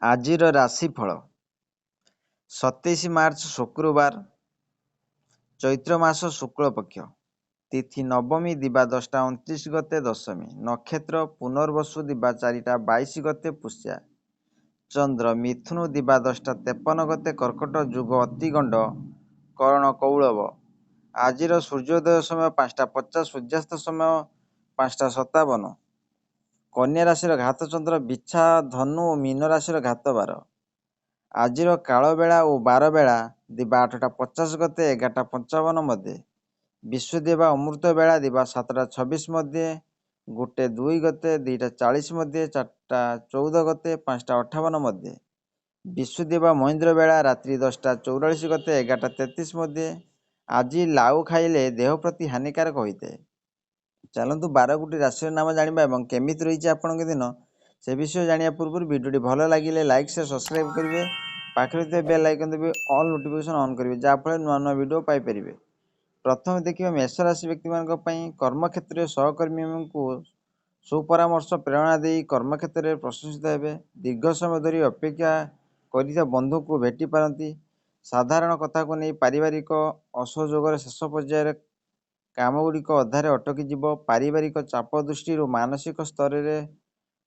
ଆଜିର ରାଶିଫଳ 27 ମାର୍ଚ୍ଚ ଶୁକ୍ରବାର, ଚୈତ୍ର ମାସ ଶୁକ୍ଳପକ୍ଷ, ତିଥି ନବମୀ ଦିବା 10ଟା 29 ଗତେ ଦଶମୀ, ନକ୍ଷତ୍ର ପୁନର୍ବସୁ ଦିବା 4ଟା 22 ଗତେ ପୁଷ୍ୟା, ଚନ୍ଦ୍ର ମିଥୁନ ଦିବା 10ଟା 53 ଗତେ କର୍କଟ, ଯୁଗ ଅତିଗଣ୍ଡ, କରଣ କୌଳବ। ଆଜିର ସୂର୍ଯ୍ୟୋଦୟ ସମୟ 5ଟା 50, ସୂର୍ଯ୍ୟାସ୍ତ ସମୟ 5ଟା 57। କନ୍ୟା ରାଶିର ଘାତ ଚନ୍ଦ୍ର ବିଛା, ଧନୁ ଓ ମୀନ ରାଶିର ଘାତ ବାର। ଆଜିର କାଳବେଳା ଓ ବାରବେଳା ଦିବା 8ଟା 50 ଗତେ 11ଟା 55 ମଧ୍ୟରେ, ବିଶ୍ୱଦେବା ଅମୃତ ବେଳା ଦିବା 7ଟା 26 ମଧ୍ୟରେ, 1-2 ଗତେ 2ଟା 40 ମଧ୍ୟରେ, 4ଟା 14 ଗତେ 5ଟା 58 ମଧ୍ୟରେ, ବିଶ୍ୱଦେବା ମହେନ୍ଦ୍ର ବେଳା ରାତ୍ରି 10ଟା 44 ଗତେ 11ଟା 33 ମଧ୍ୟରେ। ଆଜି ଲାଉ ଖାଇଲେ ଦେହ ପ୍ରତି ହାନିକାରକ ହୋଇଥାଏ। ଚାଲନ୍ତୁ 12ଗୋଟି ରାଶିର ନାମ ଜାଣିବା ଏବଂ କେମିତି ରହିଛି ଆପଣଙ୍କ ଦିନ ସେ ବିଷୟ ଜାଣିବା ପୂର୍ବରୁ ଭିଡ଼ିଓଟି ଭଲ ଲାଗିଲେ ଲାଇକ୍ ସେୟାର ସବସ୍କ୍ରାଇବ୍ କରିବେ, ପାଖରେ ଥିବା ବେଲ୍ ଆଇକନ୍ ଦେବେ, ଅଲ୍ ନୋଟିଫିକେସନ୍ ଅନ୍ କରିବେ, ଯାହାଫଳରେ ନୂଆ ନୂଆ ଭିଡ଼ିଓ ପାଇପାରିବେ। ପ୍ରଥମେ ଦେଖିବା ମେଷ ରାଶି ବ୍ୟକ୍ତିମାନଙ୍କ ପାଇଁ କର୍ମକ୍ଷେତ୍ରରେ ସହକର୍ମୀଙ୍କୁ ସୁପରାମର୍ଶ ପ୍ରେରଣା ଦେଇ କର୍ମକ୍ଷେତ୍ରରେ ପ୍ରଶଂସିତ ହେବେ। ଦୀର୍ଘ ସମୟ ଧରି ଅପେକ୍ଷା କରିଥିବା ବନ୍ଧୁଙ୍କୁ ଭେଟି ପାରନ୍ତି। ସାଧାରଣ କଥାକୁ ନେଇ ପାରିବାରିକ ଅସହଯୋଗର ଶେଷ ପର୍ଯ୍ୟାୟରେ କାମଗୁଡ଼ିକ ଅଧାରେ ଅଟକି ଯିବ। ପାରିବାରିକ ଚାପ ଦୃଷ୍ଟିରୁ ମାନସିକ ସ୍ତରରେ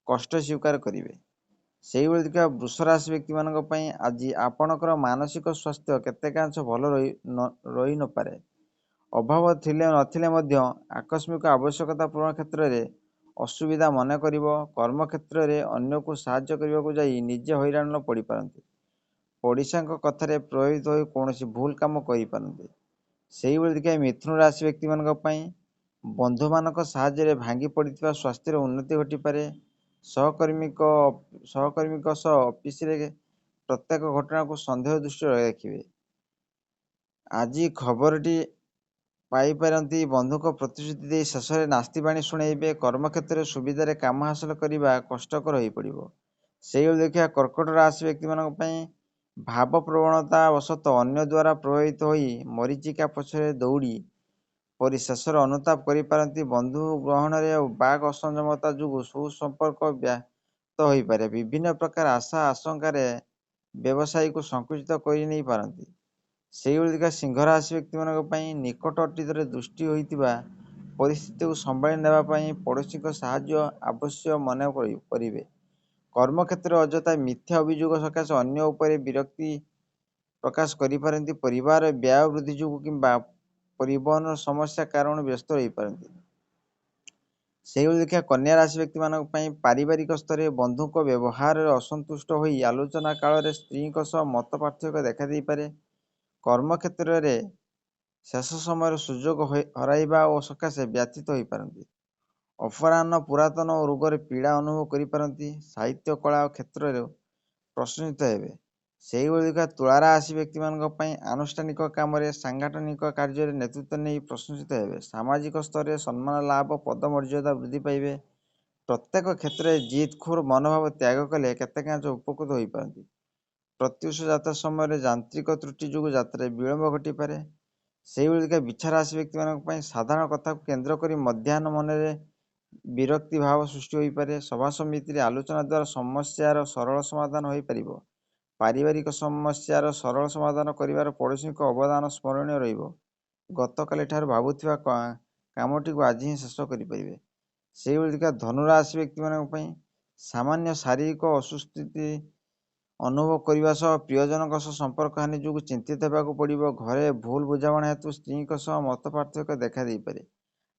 କଷ୍ଟ ସ୍ୱୀକାର କରିବେ। ସେହିଭଳି ଦେଖିବା ବୃଷ ରାଶି ବ୍ୟକ୍ତିମାନଙ୍କ ପାଇଁ ଆଜି ଆପଣଙ୍କର ମାନସିକ ସ୍ୱାସ୍ଥ୍ୟ କେତେକାଂଶ ଭଲ ରହି ନପାରେ। ଅଭାବ ଥିଲେ ନଥିଲେ ମଧ୍ୟ ଆକସ୍ମିକ ଆବଶ୍ୟକତା ପୂରଣ କ୍ଷେତ୍ରରେ ଅସୁବିଧା ମନେ କରିବ। କର୍ମକ୍ଷେତ୍ରରେ ଅନ୍ୟକୁ ସାହାଯ୍ୟ କରିବାକୁ ଯାଇ ନିଜେ ହଇରାଣ ପଡ଼ିପାରନ୍ତି। ପଡ଼ିଶାଙ୍କ କଥାରେ ପ୍ରଭାବିତ ହୋଇ କୌଣସି ଭୁଲ କାମ କରିପାରନ୍ତି। ସେହିଭଳି ଦେଖିବା ମିଥୁନ ରାଶି ବ୍ୟକ୍ତିମାନଙ୍କ ପାଇଁ ବନ୍ଧୁମାନଙ୍କ ସାହାଯ୍ୟରେ ଭାଙ୍ଗି ପଡ଼ିଥିବା ସ୍ୱାସ୍ଥ୍ୟର ଉନ୍ନତି ଘଟିପାରେ। ସହକର୍ମୀଙ୍କ ସହ ଅଫିସରେ ପ୍ରତ୍ୟେକ ଘଟଣାକୁ ସନ୍ଦେହ ଦୃଷ୍ଟିରେ ରଖିବେ। ଆଜି ଖବରଟି ପାଇପାରନ୍ତି। ବନ୍ଧୁଙ୍କ ପ୍ରତିଶ୍ରୁତି ଦେଇ ଶେଷରେ ନାସ୍ତିବାଣୀ ଶୁଣାଇବେ। କର୍ମକ୍ଷେତ୍ରରେ ସୁବିଧାରେ କାମ ହାସଲ କରିବା କଷ୍ଟକର ହୋଇପଡ଼ିବ। ସେହିଭଳି ଦେଖିବା କର୍କଟ ରାଶି ବ୍ୟକ୍ତିମାନଙ୍କ ପାଇଁ ଭାବପ୍ରବଣତା ବଶତଃ ଅନ୍ୟ ଦ୍ୱାରା ପ୍ରଭାବିତ ହୋଇ ମରୀଚିକା ପଛରେ ଦୌଡ଼ି ପରି ଶେଷରେ ଅନୁତାପ କରିପାରନ୍ତି। ବନ୍ଧୁ ଗ୍ରହଣରେ ବାକ୍ ଅସଂଯମତା ଯୋଗୁଁ ସୁସମ୍ପର୍କ ବ୍ୟାହତ ହୋଇପାରେ। ବିଭିନ୍ନ ପ୍ରକାର ଆଶା ଆଶଙ୍କାରେ ବ୍ୟବସାୟୀକୁ ସଙ୍କୁଚିତ କରି ନେଇ ପାରନ୍ତି। ସେହିଭଳି ଦେଖିବା ସିଂହ ରାଶି ବ୍ୟକ୍ତିମାନଙ୍କ ପାଇଁ ନିକଟ ଅତୀତରେ ସୃଷ୍ଟି ହୋଇଥିବା ପରିସ୍ଥିତିକୁ ସମ୍ଭାଳି ନେବା ପାଇଁ ପଡ଼ୋଶୀଙ୍କ ସାହାଯ୍ୟ ଆବଶ୍ୟକ ମନେ କରିବେ। କର୍ମକ୍ଷେତ୍ରରେ ଅଯଥା ମିଥ୍ୟା ଅଭିଯୋଗ ସକାଶେ ଅନ୍ୟ ଉପରେ ବିରକ୍ତି ପ୍ରକାଶ କରିପାରନ୍ତି। ପରିବାର ବ୍ୟୟ ବୃଦ୍ଧି ଯୋଗୁଁ କିମ୍ବା ପରିବହନର ସମସ୍ୟା କାରଣରୁ ବ୍ୟସ୍ତ ରହିପାରନ୍ତି। ସେହିଭଳି ଦେଖିବା କନ୍ୟା ରାଶି ବ୍ୟକ୍ତିମାନଙ୍କ ପାଇଁ ପାରିବାରିକ ସ୍ତରରେ ବନ୍ଧୁଙ୍କ ବ୍ୟବହାରରେ ଅସନ୍ତୁଷ୍ଟ ହୋଇ ଆଲୋଚନା କାଳରେ ସ୍ତ୍ରୀଙ୍କ ସହ ମତ ପାର୍ଥକ୍ୟ ଦେଖାଦେଇପାରେ। କର୍ମକ୍ଷେତ୍ରରେ ଶେଷ ସମୟରେ ସୁଯୋଗ ହରାଇବା ଓ ସକାଶେ ବ୍ୟଥିତ ହୋଇପାରନ୍ତି। ଅପରାହ୍ନ ପୁରାତନ ଓ ରୋଗରେ ପୀଡ଼ା ଅନୁଭବ କରିପାରନ୍ତି। ସାହିତ୍ୟ କଳା କ୍ଷେତ୍ରରେ ପ୍ରଶଂସିତ ହେବେ। ସେହିଭଳି ଦେଖିବା ତୁଳା ରାଶି ବ୍ୟକ୍ତିମାନଙ୍କ ପାଇଁ ଆନୁଷ୍ଠାନିକ କାମରେ ସାଂଗଠନିକ କାର୍ଯ୍ୟରେ ନେତୃତ୍ୱ ନେଇ ପ୍ରଶଂସିତ ହେବେ। ସାମାଜିକ ସ୍ତରରେ ସମ୍ମାନ ଲାଭ, ପଦମର୍ଯ୍ୟାଦା ବୃଦ୍ଧି ପାଇବେ। ପ୍ରତ୍ୟେକ କ୍ଷେତ୍ରରେ ଜିଦଖୋର ମନୋଭାବ ତ୍ୟାଗ କଲେ କେତେକାଂଶ ଉପକୃତ ହୋଇପାରନ୍ତି। ପ୍ରତ୍ୟୁଷ ଯାତ୍ରା ସମୟରେ ଯାନ୍ତ୍ରିକ ତ୍ରୁଟି ଯୋଗୁଁ ଯାତ୍ରାରେ ବିଳମ୍ବ ଘଟିପାରେ। ସେହିଭଳି ଦେଖିବା ବିଛା ରାଶି ବ୍ୟକ୍ତିମାନଙ୍କ ପାଇଁ ସାଧାରଣ କଥାକୁ କେନ୍ଦ୍ର କରି ମଧ୍ୟାହ୍ନ ମନରେ ବିରକ୍ତି ଭାବ ସୃଷ୍ଟି ହୋଇପାରେ। ସଭା ସମିତିରେ ଆଲୋଚନା ଦ୍ୱାରା ସମସ୍ୟାର ସରଳ ସମାଧାନ ହୋଇପାରିବ। ପାରିବାରିକ ସମସ୍ୟାର ସରଳ ସମାଧାନ କରିବାର ପଡ଼ୋଶୀଙ୍କ ଅବଦାନ ସ୍ମରଣୀୟ ରହିବ। ଗତକାଲି ଠାରୁ ଭାବୁଥିବା କାମଟିକୁ ଆଜି ହିଁ ଶେଷ କରିପାରିବେ। ସେହିଭଳି ଦେଖିବା ଧନୁ ରାଶି ବ୍ୟକ୍ତିମାନଙ୍କ ପାଇଁ ସାମାନ୍ୟ ଶାରୀରିକ ଅସୁସ୍ଥତି ଅନୁଭବ କରିବା ସହ ପ୍ରିୟଜନଙ୍କ ସହ ସମ୍ପର୍କ ହାନି ଯୋଗୁଁ ଚିନ୍ତିତ ହେବାକୁ ପଡ଼ିବ। ଘରେ ଭୁଲ ବୁଝାମଣା ହେତୁ ସ୍ତ୍ରୀଙ୍କ ସହ ମତ ପାର୍ଥକ୍ୟ ଦେଖାଦେଇପାରେ।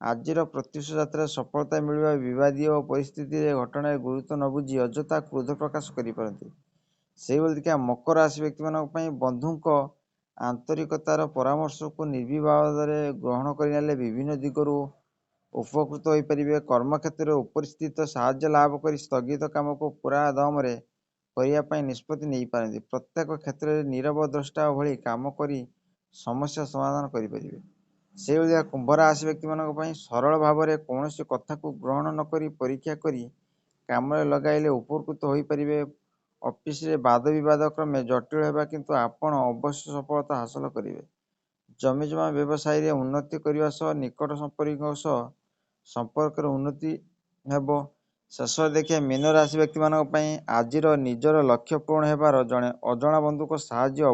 ଆଜିର ପ୍ରତ୍ୟୁଷ ଯାତ୍ରାରେ ସଫଳତା ମିଳିବା ବିବାଦୀୟ ପରିସ୍ଥିତିରେ ଘଟଣାରେ ଗୁରୁତ୍ୱ ନ ବୁଝି ଅଯଥା କ୍ରୋଧ ପ୍ରକାଶ କରିପାରନ୍ତି। ସେହିଭଳି ଦେଖିବା ମକର ରାଶି ବ୍ୟକ୍ତିମାନଙ୍କ ପାଇଁ ବନ୍ଧୁଙ୍କ ଆନ୍ତରିକତାର ପରାମର୍ଶକୁ ନିର୍ବିବାଦରେ ଗ୍ରହଣ କରିନେଲେ ବିଭିନ୍ନ ଦିଗରୁ ଉପକୃତ ହୋଇପାରିବେ। କର୍ମକ୍ଷେତ୍ରରେ ଉପରିସ୍ଥିତ ସାହାଯ୍ୟ ଲାଭ କରି ସ୍ଥଗିତ କାମକୁ ପୁରା ଦମରେ କରିବା ପାଇଁ ନିଷ୍ପତ୍ତି ନେଇପାରନ୍ତି। ପ୍ରତ୍ୟେକ କ୍ଷେତ୍ରରେ ନୀରବ ଦ୍ରଷ୍ଟା ଭଳି କାମ କରି ସମସ୍ୟା ସମାଧାନ କରିପାରିବେ। ସେହିଭଳି କୁମ୍ଭ ରାଶି ବ୍ୟକ୍ତିମାନଙ୍କ ପାଇଁ ସରଳ ଭାବରେ କୌଣସି କଥାକୁ ଗ୍ରହଣ ନ କରି ପରୀକ୍ଷା କରି କାମରେ ଲଗାଇଲେ ଉପକୃତ ହୋଇପାରିବେ। ଅଫିସରେ ବାଦ ବିବାଦ କ୍ରମେ ଜଟିଳ ହେବା କିନ୍ତୁ ଆପଣ ଅବଶ୍ୟ ସଫଳତା ହାସଲ କରିବେ। ଜମିଜମା ବ୍ୟବସାୟରେ ଉନ୍ନତି କରିବା ସହ ନିକଟ ସମ୍ପର୍କୀୟଙ୍କ ସହ ସମ୍ପର୍କରେ ଉନ୍ନତି ହେବ। ଶେଷରେ ଦେଖିବା ମୀନ ରାଶି ବ୍ୟକ୍ତିମାନଙ୍କ ପାଇଁ ଆଜିର ନିଜର ଲକ୍ଷ୍ୟ ପୂରଣ ହେବାର ଜଣେ ଅଜଣା ବନ୍ଧୁଙ୍କ ସାହାଯ୍ୟ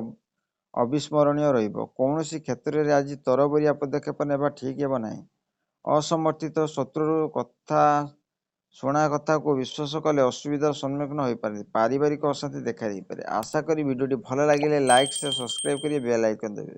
ଅବିସ୍ମରଣୀୟ ରହିବ। କୌଣସି କ୍ଷେତ୍ରରେ ଆଜି ତରବରିଆ ପଦକ୍ଷେପ ନେବା ଠିକ୍ ହେବ ନାହିଁ। ଅସମର୍ଥିତ ଶତ୍ରୁର ଶୁଣା କଥାକୁ ବିଶ୍ୱାସ କଲେ ଅସୁବିଧାର ସମ୍ମୁଖୀନ ହୋଇପାରନ୍ତି। ପାରିବାରିକ ଅଶାନ୍ତି ଦେଖା ଦେଇପାରେ। ଆଶା କରି ଭିଡ଼ିଓଟି ଭଲ ଲାଗିଲେ ଲାଇକ୍, ସେୟାର, ସବସ୍କ୍ରାଇବ୍ କରି ବେଲ୍ ଆଇକନ୍ ଦେବେ।